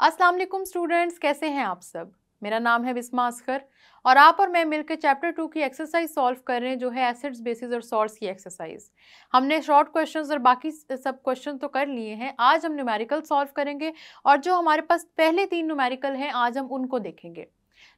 अस्सलाम वालेकुम स्टूडेंट्स, कैसे हैं आप सब। मेरा नाम है बिस्मा असगर और आप और मैं मिलकर चैप्टर 2 की एक्सरसाइज सॉल्व कर रहे हैं जो है एसिड्स बेसिस और सॉल्ट्स की एक्सरसाइज। हमने शॉर्ट क्वेश्चंस और बाकी सब क्वेश्चन तो कर लिए हैं। आज हम न्यूमेरिकल सॉल्व करेंगे और जो हमारे पास पहले 3 न्यूमेरिकल हैं आज हम उनको देखेंगे।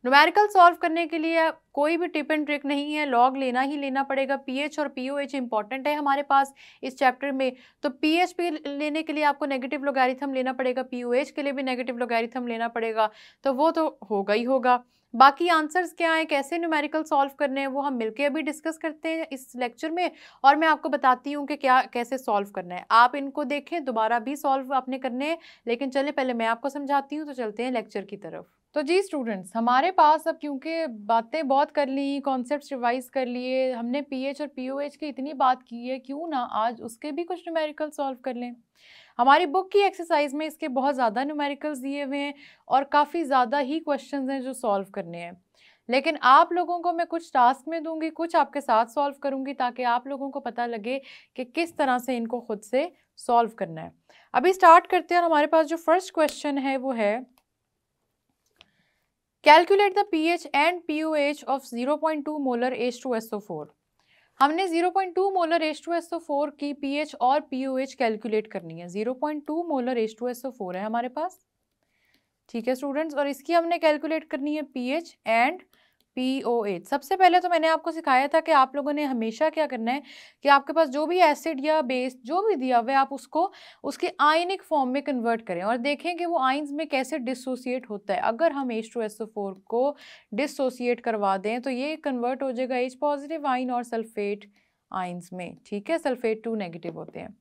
न्यूमेरिकल सॉल्व करने के लिए कोई भी टिप एंड ट्रिक नहीं है, लॉग लेना ही लेना पड़ेगा। पीएच और पीओएच इंपॉर्टेंट है हमारे पास इस चैप्टर में। तो पीएच पे लेने के लिए आपको नेगेटिव लोगैरिथम लेना पड़ेगा, पीओएच के लिए भी नेगेटिव लोगैरिथम लेना पड़ेगा, तो वो तो होगा ही होगा। बाकी आंसर्स क्या है, कैसे न्यूमेरिकल सॉल्व करने हैं, वो हम मिलके अभी डिस्कस करते हैं इस लेक्चर में और मैं आपको बताती हूँ कि क्या कैसे सॉल्व करना है। आप इनको देखें, दोबारा भी सॉल्व आपने करने हैं, लेकिन चले पहले मैं आपको समझाती हूँ। तो चलते हैं लेक्चर की तरफ। तो जी स्टूडेंट्स, हमारे पास अब क्योंकि बातें बहुत कर ली, कॉन्सेप्ट्स रिवाइज कर लिए, हमने पीएच और पीओएच की इतनी बात की है, क्यों ना आज उसके भी कुछ न्यूमेरिकल सॉल्व कर लें। हमारी बुक की एक्सरसाइज में इसके बहुत ज़्यादा न्यूमेरिकल्स दिए हुए हैं और काफ़ी ज़्यादा ही क्वेश्चंस हैं जो सॉल्व करने हैं। लेकिन आप लोगों को मैं कुछ टास्क में दूंगी, कुछ आपके साथ सॉल्व करूंगी ताकि आप लोगों को पता लगे कि किस तरह से इनको खुद से सॉल्व करना है। अभी स्टार्ट करते हैं और हमारे पास जो फर्स्ट क्वेश्चन है वो है calculate the pH and POH of 0.2 molar H2SO4। हमने 0.2 मोलर H2SO4 की pH और POH कैलकुलेट करनी है। 0.2 मोलर H2SO4 है हमारे पास, ठीक है स्टूडेंट्स, और इसकी हमने कैलकुलेट करनी है pH एंड POH। सबसे पहले तो मैंने आपको सिखाया था कि आप लोगों ने हमेशा क्या करना है कि आपके पास जो भी एसिड या बेस जो भी दिया हुआ है आप उसको उसके आयनिक फॉर्म में कन्वर्ट करें और देखें कि वो आयंस में कैसे डिसोसिएट होता है। अगर हम H2SO4 को डिसोसिएट करवा दें तो ये कन्वर्ट हो जाएगा H पॉजिटिव आयन और सल्फेट आयंस में, ठीक है। सल्फेट 2 नेगेटिव होते हैं,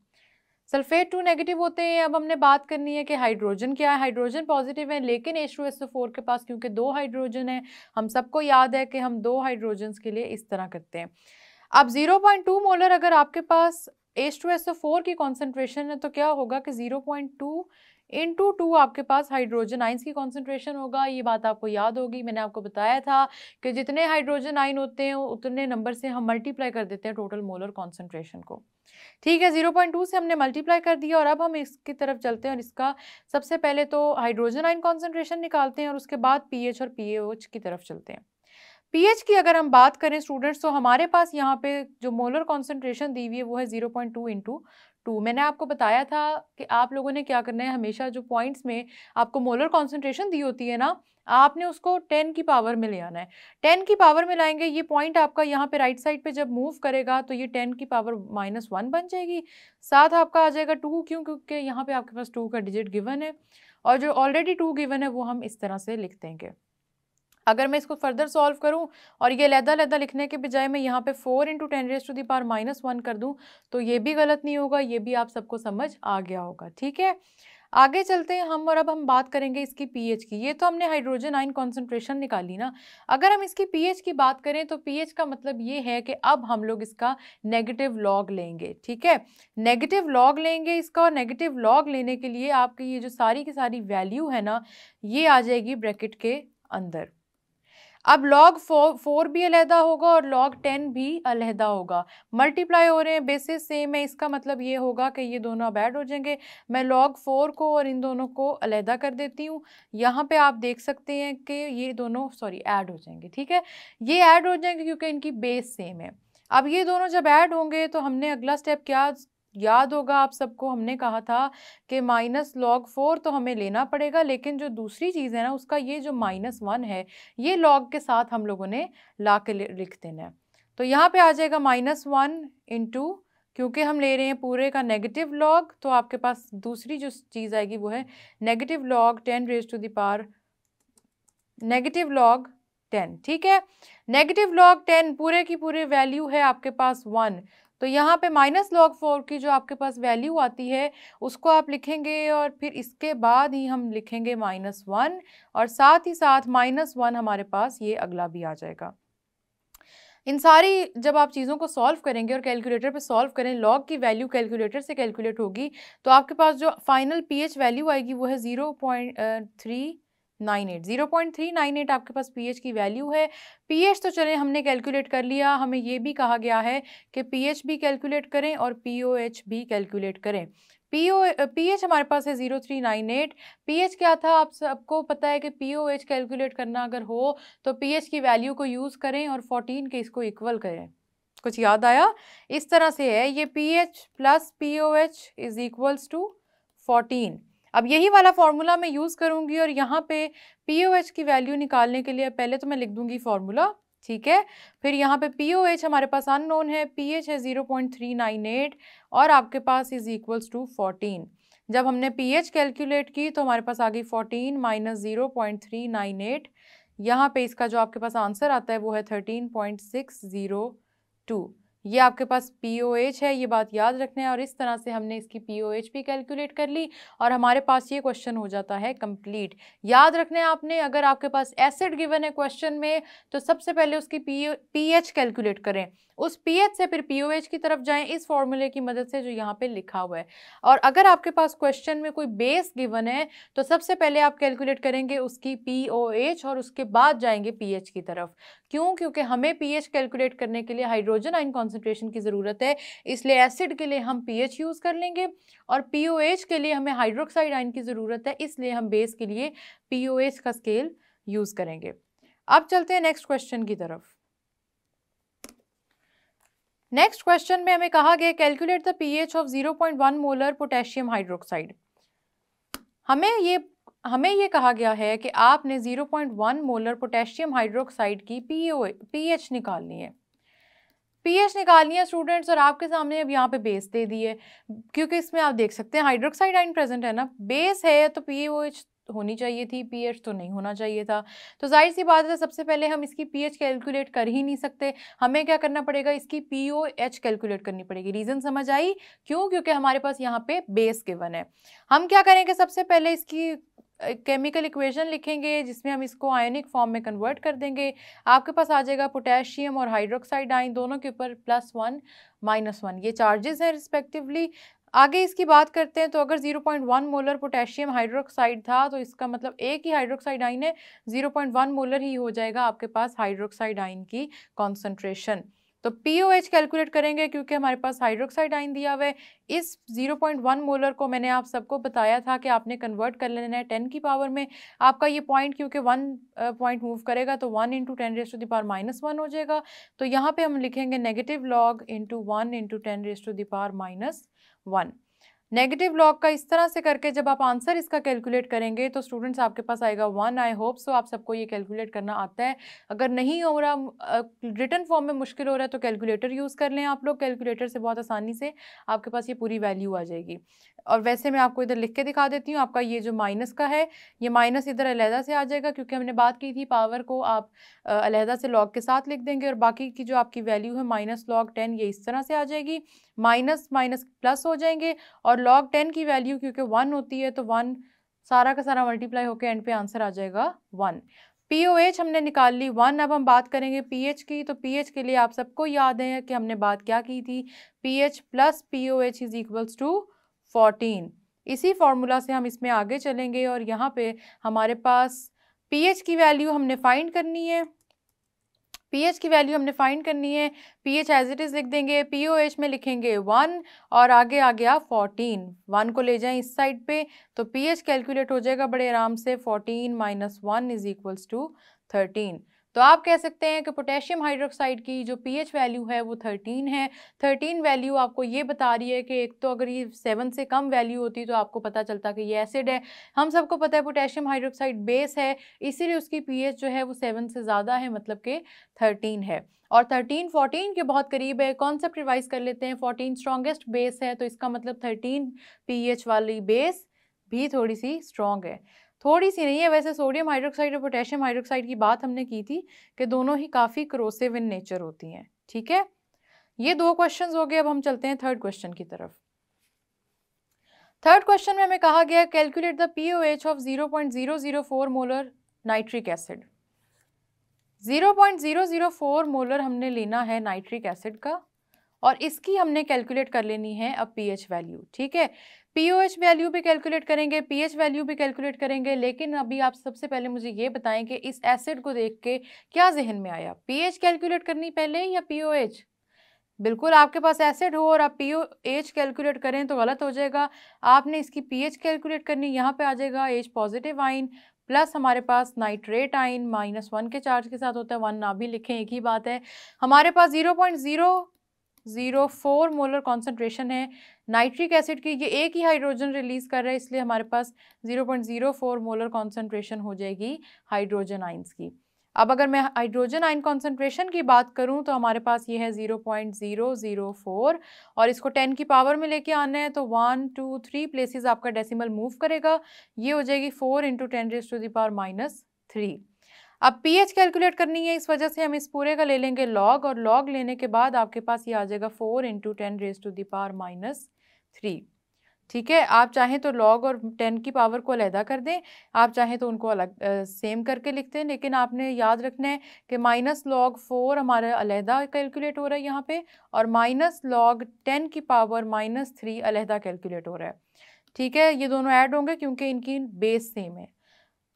सल्फेट 2 नेगेटिव होते हैं। अब हमने बात करनी है कि हाइड्रोजन क्या है। हाइड्रोजन पॉजिटिव है, लेकिन H2SO4 के पास क्योंकि 2 हाइड्रोजन है, हम सबको याद है कि हम 2 हाइड्रोजन्स के लिए इस तरह करते हैं। अब 0.2 मोलर अगर आपके पास H2SO4 की कॉन्सेंट्रेशन है तो क्या होगा कि 0.2 इंटू 2 आपके पास हाइड्रोजन आइंस की कॉन्सेंट्रेशन होगा। ये बात आपको याद होगी, मैंने आपको बताया था कि जितने हाइड्रोजन आइन होते हैं उतने नंबर से हम मल्टीप्लाई कर देते हैं टोटल मोलर कॉन्सेंट्रेशन को, ठीक है। 0.2 से हमने मल्टीप्लाई कर दिया और अब हम इसकी तरफ चलते हैं और इसका सबसे पहले तो हाइड्रोजन आयन कॉन्सेंट्रेशन निकालते हैं और उसके बाद पीएच और पीएओएच की तरफ चलते हैं। पीएच की अगर हम बात करें स्टूडेंट्स तो हमारे पास यहाँ पे जो मोलर कॉन्सेंट्रेशन दी हुई है वो है 0.2 इंटू 2। मैंने आपको बताया था कि आप लोगों ने क्या करना है, हमेशा जो पॉइंट्स में आपको मोलर कॉन्सेंट्रेशन दी होती है ना, आपने उसको 10 की पावर में ले आना है। 10 की पावर में लाएंगे, ये पॉइंट आपका यहाँ पे राइट साइड पे जब मूव करेगा तो ये 10 की पावर -1 बन जाएगी। साथ आपका आ जाएगा 2, क्यों, क्योंकि यहाँ पे आपके पास 2 का डिजिट गिवन है और जो ऑलरेडी 2 गिवन है वो हम इस तरह से लिख देंगे। अगर मैं इसको फर्दर सॉल्व करूं और ये लैदा लिखने के बजाय मैं यहाँ पे 4 इंटू 10⁻⁻1 कर दूं तो ये भी गलत नहीं होगा, ये भी आप सबको समझ आ गया होगा, ठीक है। आगे चलते हैं हम और अब हम बात करेंगे इसकी पीएच की। ये तो हमने हाइड्रोजन आयन कॉन्सेंट्रेशन निकाली ना। अगर हम इसकी पीएच की बात करें तो पीएच का मतलब ये है कि अब हम लोग इसका नेगेटिव लॉग लेंगे, ठीक है। नेगेटिव लॉग लेंगे इसका, और नेगेटिव लॉग लेने के लिए आपकी ये जो सारी की सारी वैल्यू है ना, ये आ जाएगी ब्रैकेट के अंदर। अब log 4 भी अलहदा होगा और log 10 भी अलहदा होगा। मल्टीप्लाई हो रहे हैं, बेसिस सेम है, इसका मतलब ये होगा कि ये दोनों अब ऐड हो जाएंगे। मैं log 4 को और इन दोनों को अलहदा कर देती हूँ। यहाँ पे आप देख सकते हैं कि ये दोनों ऐड हो जाएंगे, ठीक है। ये ऐड हो जाएंगे क्योंकि इनकी बेस सेम है। अब ये दोनों जब ऐड होंगे तो हमने अगला स्टेप क्या याद होगा आप सबको, हमने कहा था कि -log 4 तो हमें लेना पड़ेगा, लेकिन जो दूसरी चीज़ है ना उसका ये जो -1 है ये log के साथ हम लोगों ने ला के लिख देना है। तो यहाँ पे आ जाएगा -1 इंटू, क्योंकि हम ले रहे हैं पूरे का नेगेटिव लॉग, तो आपके पास दूसरी जो चीज़ आएगी वो है नेगेटिव लॉग 10⁻⁻10, ठीक है। नेगेटिव लॉग 10 पूरे की पूरी वैल्यू है आपके पास 1, तो यहाँ पे -log 4 की जो आपके पास वैल्यू आती है उसको आप लिखेंगे और फिर इसके बाद ही हम लिखेंगे -1 और साथ ही साथ -1 हमारे पास ये अगला भी आ जाएगा। इन सारी जब आप चीज़ों को सॉल्व करेंगे और कैलकुलेटर पे सॉल्व करें, लॉग की वैल्यू कैलकुलेटर से कैलकुलेट होगी तो आपके पास जो फाइनल पीएच वैल्यू आएगी वो है 0.398 आपके पास पीएच की वैल्यू है। पीएच तो चलें हमने कैलकुलेट कर लिया, हमें ये भी कहा गया है कि पीएच भी कैलकुलेट करें और पीओएच भी कैलकुलेट करें। पीएच हमारे पास है 0398। पीएच क्या था, आप सबको पता है कि पीओएच कैलकुलेट करना अगर हो तो पीएच की वैल्यू को यूज़ करें और 14 के इसको इक्वल करें। कुछ याद आया? इस तरह से है ये, pH plus pOH is equals to 14। अब यही वाला फॉर्मूला मैं यूज़ करूँगी और यहाँ पे पीओएच की वैल्यू निकालने के लिए पहले तो मैं लिख दूँगी फॉर्मूला, ठीक है। फिर यहाँ पे पीओएच हमारे पास अननोन है, पीएच है 0.398 और आपके पास इज इक्वल्स टू 14। जब हमने पीएच कैलकुलेट की तो हमारे पास आ गई 14 माइनस 0.398। यहाँ पे इसका जो आपके पास आंसर आता है वो है 13.602। ये आपके पास पीओएच है, ये बात याद रखना है। और इस तरह से हमने इसकी पीओएच भी कैलकुलेट कर ली और हमारे पास ये क्वेश्चन हो जाता है कंप्लीट। याद रखना है आपने, अगर आपके पास एसिड गिवन है क्वेश्चन में तो सबसे पहले उसकी पीएच कैलकुलेट करें, उस पीएच से फिर पीओएच की तरफ जाएं इस फॉर्मूले की मदद से जो यहाँ पे लिखा हुआ है। और अगर आपके पास क्वेश्चन में कोई बेस गिवन है तो सबसे पहले आप कैलकुलेट करेंगे उसकी पीओएच और उसके बाद जाएंगे पीएच की तरफ। क्यों? क्योंकि हमें पीएच कैलकुलेट करने के लिए हाइड्रोजन आयन कॉन्सेंट्रेशन की ज़रूरत है, इसलिए एसिड के लिए हम पीएच यूज़ कर लेंगे और पीओएच के लिए हमें हाइड्रोक्साइड आयन की ज़रूरत है, इसलिए हम बेस के लिए पीओएच का स्केल यूज़ करेंगे। अब चलते हैं नेक्स्ट क्वेश्चन की तरफ। नेक्स्ट क्वेश्चन में हमें कहा गया calculate the pH of 0.1 molar potassium hydroxide. हमें ये कहा गया है कि आपने 0.1 मोलर पोटेशियम हाइड्रोक्साइड की पीएच निकालनी है। पीएच निकालनी है स्टूडेंट्स, और आपके सामने अब यहाँ पे बेस दे दी है, क्योंकि इसमें आप देख सकते हैं हाइड्रोक्साइड आयन प्रेजेंट है ना, बेस है तो पीओएच होनी चाहिए थी, पीएच तो नहीं होना चाहिए था। तो जाहिर सी बात है सबसे पहले हम इसकी पीएच कैलकुलेट कर ही नहीं सकते, हमें क्या करना पड़ेगा, इसकी पीओएच कैलकुलेट करनी पड़ेगी। रीज़न समझ आई? क्यों? क्योंकि हमारे पास यहाँ पे बेस गिवन है। हम क्या करेंगे, सबसे पहले इसकी केमिकल इक्वेशन लिखेंगे जिसमें हम इसको आयनिक फॉर्म में कन्वर्ट कर देंगे। आपके पास आ जाएगा पोटेशियम और हाइड्रोक्साइड आयन दोनों के ऊपर +1 -1, ये चार्जेस हैं रिस्पेक्टिवली। आगे इसकी बात करते हैं तो अगर 0.1 मोलर पोटेशियम हाइड्रोक्साइड था तो इसका मतलब एक ही हाइड्रोक्साइड आयन है, 0.1 मोलर ही हो जाएगा आपके पास हाइड्रोक्साइड आयन की कॉन्सेंट्रेशन। तो पीओएच कैलकुलेट करेंगे क्योंकि हमारे पास हाइड्रोक्साइड आयन दिया हुआ है। इस 0.1 मोलर को मैंने आप सबको बताया था कि आपने कन्वर्ट कर लेना है 10 की पावर में। आपका ये पॉइंट क्योंकि 1 पॉइंट मूव करेगा तो 1 × 10⁻⁻1 हो जाएगा। तो यहाँ पे हम लिखेंगे negative log into 1 × 10⁻⁻1। Negative log का इस तरह से करके जब आप आंसर इसका कैलकुलेट करेंगे तो स्टूडेंट्स आपके पास आएगा 1। आई होप सो आप सबको ये कैलकुलेट करना आता है। अगर नहीं हो रहा, रिटन फॉर्म में मुश्किल हो रहा है तो कैलकुलेटर यूज़ कर लें आप लोग, कैलकुलेटर से बहुत आसानी से आपके पास ये पूरी वैल्यू आ जाएगी। और वैसे मैं आपको इधर लिख के दिखा देती हूँ, आपका ये जो माइनस का है ये माइनस इधर अलहदा से आ जाएगा, क्योंकि हमने बात की थी पावर को आप अलहदा से लॉग के साथ लिख देंगे, और बाकी की जो आपकी वैल्यू है -log10 ये इस तरह से आ जाएगी, माइनस माइनस प्लस हो जाएंगे, और log 10 की वैल्यू क्योंकि 1 होती है तो 1 सारा का सारा मल्टीप्लाई होकर एंड पे आंसर आ जाएगा 1। पीओएच हमने निकाल ली 1। अब हम बात करेंगे पीएच की। तो पीएच के लिए आप सबको याद है कि हमने बात क्या की थी, pH plus pOH is equals to 14। इसी फॉर्मूला से हम इसमें आगे चलेंगे और यहाँ पे हमारे पास पीएच की वैल्यू हमने फाइंड करनी है। पीएच की वैल्यू हमने फाइंड करनी है, पीएच एज इट इज़ लिख देंगे, पीओएच में लिखेंगे 1 और आगे आ गया 14। 1 को ले जाएं इस साइड पे तो पीएच कैलकुलेट हो जाएगा बड़े आराम से, 14 - 1 इज इक्वल्स टू 13। तो आप कह सकते हैं कि पोटेशियम हाइड्रोक्साइड की जो पीएच वैल्यू है वो 13 है। 13 वैल्यू आपको ये बता रही है कि एक तो अगर ये 7 से कम वैल्यू होती तो आपको पता चलता कि ये एसिड है। हम सबको पता है पोटेशियम हाइड्रोक्साइड बेस है, इसीलिए उसकी पीएच जो है वो 7 से ज़्यादा है, मतलब कि 13 है। और 13 14 के बहुत करीब है। कॉन्सेप्ट रिवाइज कर लेते हैं, 14 स्ट्रॉन्गेस्ट बेस है तो इसका मतलब 13 पीएच वाली बेस भी थोड़ी सी स्ट्रॉन्ग है। थोड़ी सी नहीं है वैसे, सोडियम हाइड्रोक्साइड और पोटेशियम हाइड्रोक्साइड की बात हमने की थी कि दोनों ही काफ़ी करोसिव इन नेचर होती हैं। ठीक है, ये 2 क्वेश्चंस हो गए। अब हम चलते हैं थर्ड क्वेश्चन की तरफ। थर्ड क्वेश्चन में हमें कहा गया calculate the pOH of 0.004 molar nitric acid. 0.004 molar हमने लेना है नाइट्रिक एसिड का और इसकी हमने कैलकुलेट कर लेनी है अब पीएच वैल्यू। ठीक है, पीओएच वैल्यू भी कैलकुलेट करेंगे, पीएच वैल्यू भी कैलकुलेट करेंगे, लेकिन अभी आप सबसे पहले मुझे ये बताएं कि इस एसिड को देख के क्या जहन में आया, पीएच कैलकुलेट करनी पहले या पीओएच? बिल्कुल आपके पास एसिड हो और आप पीओएच कैलकुलेट करें तो गलत हो जाएगा। आपने इसकी पीएच कैलकुलेट करनी, यहाँ पे आ जाएगा एच पॉजिटिव आइन प्लस हमारे पास नाइट्रेट आइन -1 के चार्ज के साथ होता है, 1 ना भी लिखें एक ही बात है। हमारे पास 0.004 मोलर कॉन्सेंट्रेशन है नाइट्रिक एसिड की, ये एक ही हाइड्रोजन रिलीज कर रहा है, इसलिए हमारे पास 0.04 मोलर कॉन्सेंट्रेशन हो जाएगी हाइड्रोजन आइंस की। अब अगर मैं हाइड्रोजन आयन कॉन्सेंट्रेशन की बात करूं तो हमारे पास ये है 0.004 और इसको 10 की पावर में लेके आना है, तो 1 2 3 प्लेसेस आपका डेसिमल मूव करेगा, ये हो जाएगी 4 × 10⁻³ अब पीएच कैलकुलेट करनी है, इस वजह से हम इस पूरे का ले लेंगे लॉग, और लॉग लेने के बाद आपके पास ये आ जाएगा 4 × 10⁻³ ठीक है। आप चाहें तो लॉग और 10 की पावर को अलहदा कर दें, आप चाहें तो उनको अलग सेम करके लिखते हैं, लेकिन आपने याद रखना है कि -log4 हमारा अलहदा कैलकुलेट हो रहा है यहाँ पे, और -log10 की पावर -3 अलहदा कैलकुलेट हो रहा है। ठीक है, ये दोनों ऐड होंगे क्योंकि इनकी बेस सेम है।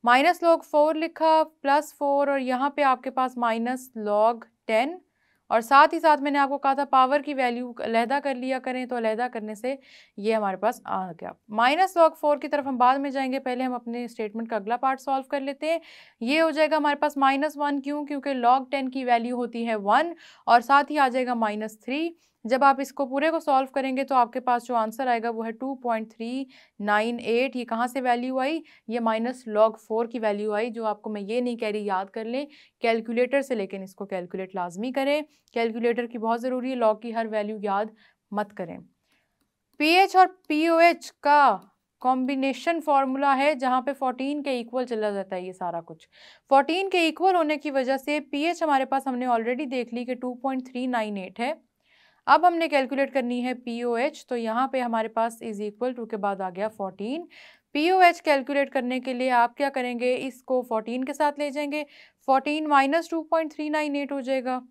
-log4 लिखा +4 और यहाँ पे आपके पास -log10 और साथ ही साथ मैंने आपको कहा था पावर की वैल्यू अलहदा कर लिया करें, तो अलहदा करने से ये हमारे पास आ गया। -log4 की तरफ हम बाद में जाएंगे, पहले हम अपने स्टेटमेंट का अगला पार्ट सॉल्व कर लेते हैं। ये हो जाएगा हमारे पास -1 क्यों, क्योंकि log10 की वैल्यू होती है 1 और साथ ही आ जाएगा -3। जब आप इसको पूरे को सॉल्व करेंगे तो आपके पास जो आंसर आएगा वो है 2.398। ये कहाँ से वैल्यू आई, ये -log4 की वैल्यू आई, जो आपको मैं ये नहीं कह रही याद कर लें कैलकुलेटर से, लेकिन इसको कैलकुलेट लाजमी करें, कैलकुलेटर की बहुत ज़रूरी है, लॉग की हर वैल्यू याद मत करें। पीएच और पीओएच का कॉम्बिनेशन फॉर्मूला है जहाँ पे 14 के इक्वल चला जाता है, ये सारा कुछ 14 के इक्वल होने की वजह से पीएच हमारे पास हमने ऑलरेडी देख ली कि 2.398 है। अब हमने कैलकुलेट करनी है पीओएच, तो यहाँ पे हमारे पास = के बाद आ गया 14। पीओएच कैलकुलेट करने के लिए आप क्या करेंगे, इसको 14 के साथ ले जाएंगे, 14 - 2.398 हो जाएगा,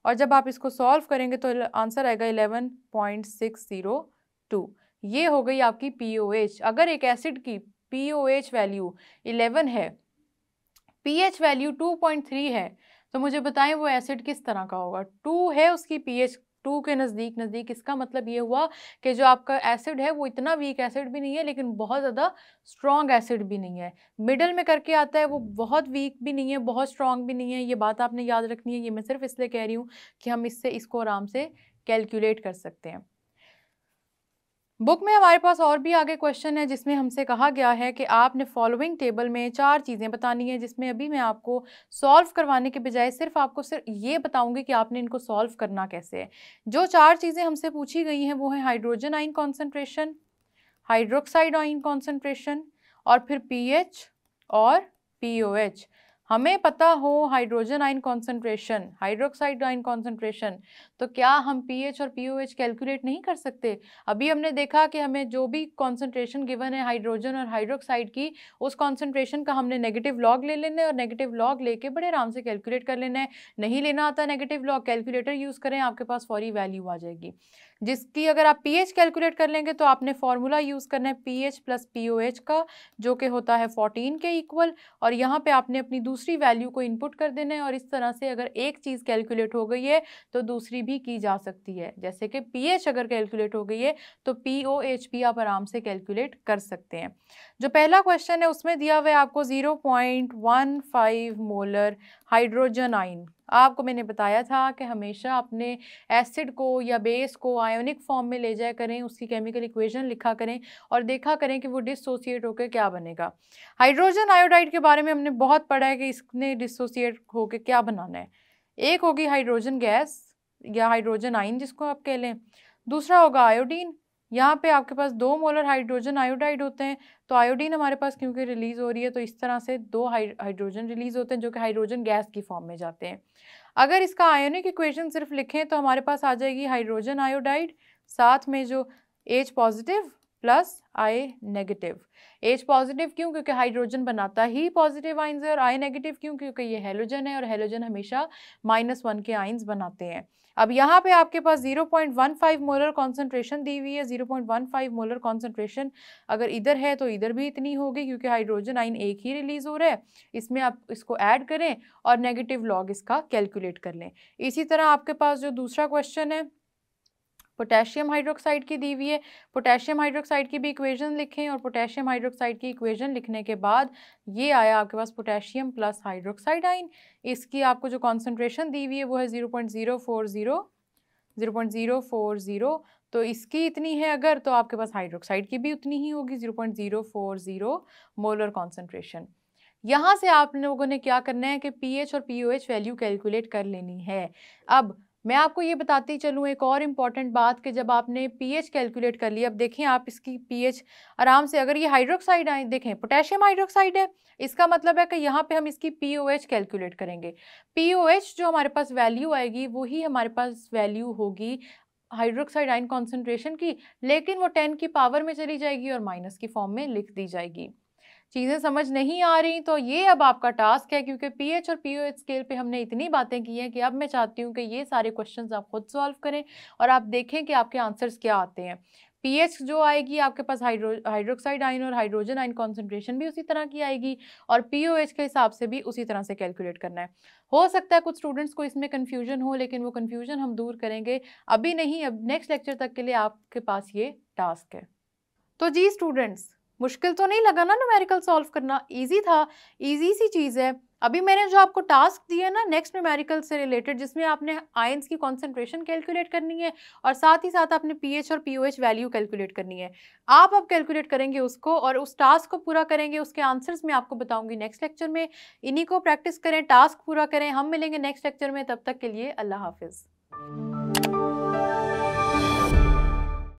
और जब आप इसको सॉल्व करेंगे तो आंसर आएगा 11.602। ये हो गई आपकी पीओएच। अगर एक एसिड की पीओएच वैल्यू 11 है, पीएच वैल्यू 2.3 है, तो मुझे बताएं वो एसिड किस तरह का होगा। 2 है उसकी पीएच, 2 के नज़दीक नज़दीक, इसका मतलब ये हुआ कि जो आपका एसिड है वो इतना वीक एसिड भी नहीं है लेकिन बहुत ज़्यादा स्ट्रॉन्ग एसिड भी नहीं है, मिडल में करके आता है, वो बहुत वीक भी नहीं है बहुत स्ट्रॉन्ग भी नहीं है। ये बात आपने याद रखनी है, ये मैं सिर्फ इसलिए कह रही हूँ कि हम इसको आराम से कैलकुलेट कर सकते हैं। बुक में हमारे पास और भी आगे क्वेश्चन है जिसमें हमसे कहा गया है कि आपने फॉलोइंग टेबल में 4 चीज़ें बतानी है, जिसमें अभी मैं आपको सॉल्व करवाने के बजाय सिर्फ ये बताऊंगी कि आपने इनको सॉल्व करना कैसे है। जो 4 चीज़ें हमसे पूछी गई हैं वो है hydrogen ion concentration, hydroxide ion concentration और फिर पीएच और पीओएच। हमें पता हो hydrogen ion concentration, hydroxide ion concentration, तो क्या हम पीएच और पीओएच कैलकुलेट नहीं कर सकते? अभी हमने देखा कि हमें जो भी कॉन्सेंट्रेशन गिवन है हाइड्रोजन और हाइड्रोक्साइड की, उस कॉन्सेंट्रेशन का हमने नेगेटिव लॉग ले लेना है और नेगेटिव लॉग लेके बड़े आराम से कैलकुलेट कर लेना है। नहीं लेना आता नेगेटिव लॉग, कैलकुलेटर यूज़ करें, आपके पास फौरी वैल्यू आ जाएगी, जिसकी अगर आप पीएच कैलकुलेट कर लेंगे तो आपने फॉर्मूला यूज़ करना है पीएच प्लस पीओएच का, जो कि होता है 14 के इक्वल, और यहाँ पे आपने अपनी दूसरी वैल्यू को इनपुट कर देना है, और इस तरह से अगर एक चीज़ कैलकुलेट हो गई है तो दूसरी भी की जा सकती है। जैसे कि पीएच अगर कैलकुलेट हो गई है तो पीओएच भी आप आराम से कैलकुलेट कर सकते हैं। जो पहला क्वेश्चन है उसमें दिया हुआ है आपको 0.15 मोलर हाइड्रोजन आयन। आपको मैंने बताया था कि हमेशा अपने एसिड को या बेस को आयोनिक फॉर्म में ले जाया करें, उसकी केमिकल इक्वेशन लिखा करें और देखा करें कि वो डिसोसिएट होकर क्या बनेगा। हाइड्रोजन आयोडाइड के बारे में हमने बहुत पढ़ा है कि इसने डिसोसिएट होकर क्या बनाना है। एक होगी हाइड्रोजन गैस या हाइड्रोजन आयन जिसको आप कह लें, दूसरा होगा आयोडीन। यहाँ पे आपके पास 2 मोलर हाइड्रोजन आयोडाइड होते हैं, तो आयोडीन हमारे पास क्योंकि रिलीज हो रही है तो इस तरह से 2 हाइड्रोजन रिलीज होते हैं जो कि हाइड्रोजन गैस की फॉर्म में जाते हैं। अगर इसका आयोनिक इक्वेशन सिर्फ लिखें तो हमारे पास आ जाएगी हाइड्रोजन आयोडाइड, साथ में जो H positive plus I negative. H positive क्यों, क्योंकि हाइड्रोजन बनाता ही पॉजिटिव आइंस है, और I नेगेटिव क्यों, क्योंकि ये हेलोजन है और हेलोजन हमेशा -1 के आइंस बनाते हैं। अब यहाँ पे आपके पास 0.15 मोलर कॉन्सेंट्रेशन दी हुई है। 0.15 मोलर कॉन्सेंट्रेशन अगर इधर है तो इधर भी इतनी होगी, क्योंकि हाइड्रोजन आयन एक ही रिलीज हो रहा है। इसमें आप इसको ऐड करें और नेगेटिव लॉग इसका कैलकुलेट कर लें। इसी तरह आपके पास जो दूसरा क्वेश्चन है पोटेशियम हाइड्रोक्साइड की दी हुई है। पोटेशियम हाइड्रोक्साइड की भी इक्वेशन लिखें और पोटेशियम हाइड्रोक्साइड की इक्वेशन लिखने के बाद ये आया आपके पास पोटेशियम प्लस हाइड्रोक्साइड आइन। इसकी आपको जो कॉन्सेंट्रेशन दी हुई है वो है 0.040। तो इसकी इतनी है अगर, तो आपके पास हाइड्रोक्साइड की भी उतनी ही होगी 0.040 मोलर कॉन्सेंट्रेशन। यहाँ से आप लोगों ने क्या करना है कि पीएच और पीओएच वैल्यू कैलकुलेट कर लेनी है। अब मैं आपको ये बताती चलूँ एक और इम्पॉर्टेंट बात कि जब आपने पीएच कैलकुलेट कर लिया, अब देखें आप इसकी पीएच आराम से, अगर ये हाइड्रोक्साइड आए देखें पोटेशियम हाइड्रोक्साइड है, इसका मतलब है कि यहाँ पे हम इसकी पीओएच कैलकुलेट करेंगे। पीओएच जो हमारे पास वैल्यू आएगी वही हमारे पास वैल्यू होगी हाइड्रोक्साइड आयन कॉन्सेंट्रेशन की, लेकिन वो 10 की पावर में चली जाएगी और माइनस की फॉर्म में लिख दी जाएगी। चीज़ें समझ नहीं आ रही तो ये अब आपका टास्क है, क्योंकि पीएच और पीओएच स्केल पे हमने इतनी बातें की हैं कि अब मैं चाहती हूँ कि ये सारे क्वेश्चंस आप खुद सॉल्व करें और आप देखें कि आपके आंसर्स क्या आते हैं। पीएच जो आएगी आपके पास हाइड्रोक्साइड आयन और हाइड्रोजन आयन कॉन्सेंट्रेशन भी उसी तरह की आएगी और पीओएच के हिसाब से भी उसी तरह से कैलकुलेट करना है। हो सकता है कुछ स्टूडेंट्स को इसमें कन्फ्यूजन हो, लेकिन वो कन्फ्यूजन हम दूर करेंगे, अभी नहीं, अब नेक्स्ट लेक्चर तक के लिए आपके पास ये टास्क है। तो जी स्टूडेंट्स, मुश्किल तो नहीं लगा ना न्यूमेरिकल सॉल्व करना? इजी था, इजी सी चीज़ है। अभी मैंने जो आपको टास्क दिया ना नेक्स्ट न्यूमेरिकल से रिलेटेड, जिसमें आपने आयंस की कॉन्सेंट्रेशन कैलकुलेट करनी है और साथ ही साथ आपने पीएच और पीओएच वैल्यू कैलकुलेट करनी है। आप अब कैलकुलेट करेंगे उसको और उस टास्क को पूरा करेंगे, उसके आंसर्स मैं आपको बताऊंगी नेक्स्ट लेक्चर में। इन्हीं को प्रैक्टिस करें, टास्क पूरा करें। हम मिलेंगे नेक्स्ट लेक्चर में, तब तक के लिए अल्लाह हाफिज़।